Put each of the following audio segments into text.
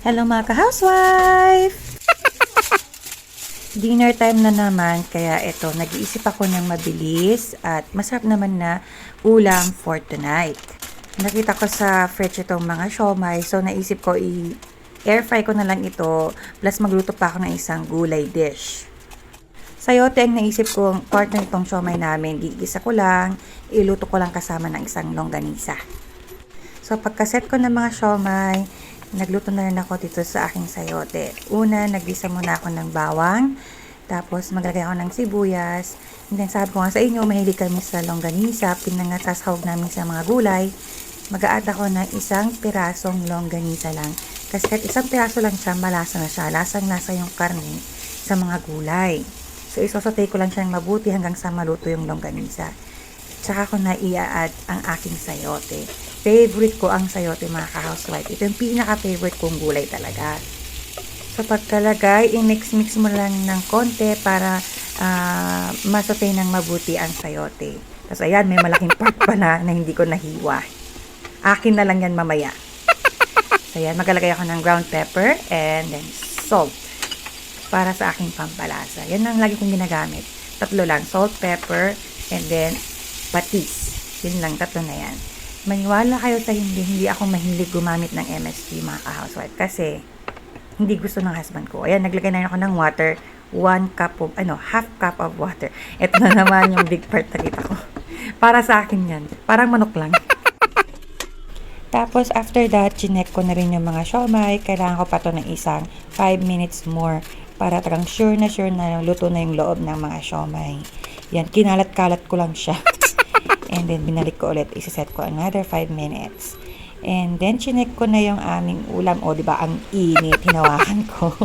Hello mga ka-housewife! Dinner time na naman, kaya ito, nag-iisip ako ng mabilis at masarap naman na ulam for tonight. Nakita ko sa fridge itong mga siomai, so naisip ko air fry ko na lang ito, plus magluto pa ako ng isang gulay dish. Sayote ang naisip ko, partner itong siomai namin, gigisa ko lang, iluto ko lang kasama ng isang longganisa. So pagkaset ko ng mga siomai, nagluto na rin ako dito sa aking sayote. Una, naggisa muna ako ng bawang. Tapos, maglagay ako ng sibuyas. And then, sabi ko nga sa inyo, mahilig kami sa longganisa. Pinangasasahog namin sa mga gulay. Mag-a-add ako ng isang pirasong longganisa lang. Kasi kahit isang piraso lang siya, malasa na siya. Lasang-lasa yung karne sa mga gulay. So, isosotay ko lang siya ng mabuti hanggang sa maluto yung longganisa. Tsaka ko na i-add ang aking sayote. Favorite ko ang sayote mga ka-housewife. Ito yung pinaka-favorite kong gulay talaga. So pagkalagay, i-mix-mix mo lang ng konti para masotay ng mabuti ang sayote. Tapos ayan, may malaking part pala na hindi ko nahiwa. Akin na lang yan mamaya. So ayan, maglalagay ako ng ground pepper and then salt para sa aking pampalasa. Yan ang lagi kong ginagamit. Tatlo lang, salt, pepper, and then patis. Yun lang, tatlo na yan. Maniwala kayo sa hindi ako mahilig gumamit ng MSG mga ka-housewife kasi hindi gusto ng husband ko. Ayan, naglagay na ako ng water, half cup of water. Ito na naman yung big part na kita ko. Para sa akin yan. Parang manok lang. Tapos, after that, chinek ko na rin yung mga siomai. Kailangan ko pa to ng isang 5 minutes more para talagang sure na luto na yung loob ng mga siomai. Yan, kinalat-kalat ko lang siya. And then, binalik ko ulit. Isa-set ko another 5 minutes. And then, chinek ko na yung aming ulam. O, diba, ang init. Hinawakan ko.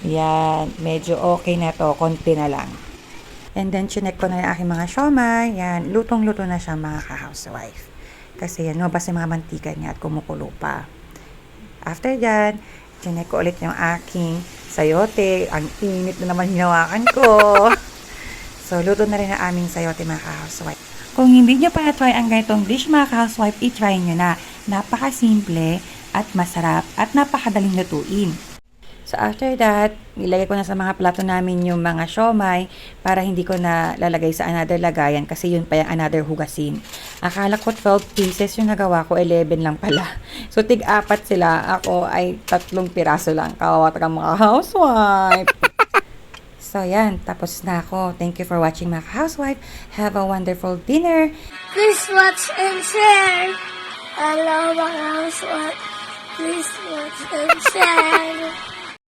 Yan. Medyo okay na to. Konti na lang. And then, chinek ko na yung aking mga siomai. Yan. Lutong-luto na siya mga ka-housewife. Kasi yan, mabas yung mga mantika niya at kumukulo pa. After that, chinek ko ulit yung aking sayote. Ang init na naman hinawakan ko. So, luto na rin ang aming sayote mga ka-housewife. Kung hindi nyo pa na-try ang ganitong dish mga ka-housewife, i-try nyo na. Napaka-simple at masarap at napakadaling lutuin. So after that, nilagay ko na sa mga plato namin yung mga siomai para hindi ko na lalagay sa another lagayan kasi yun pa yung another hugasin. Akala ko 12 pieces yung nagawa ko, 11 lang pala. So tig-apat sila, ako ay 3 piraso lang. Kawawa talaga mga housewife. So, yan. Tapos na ako. Thank you for watching mga housewife. Have a wonderful dinner. Please watch and share. Hello, mga housewife. Please watch and share.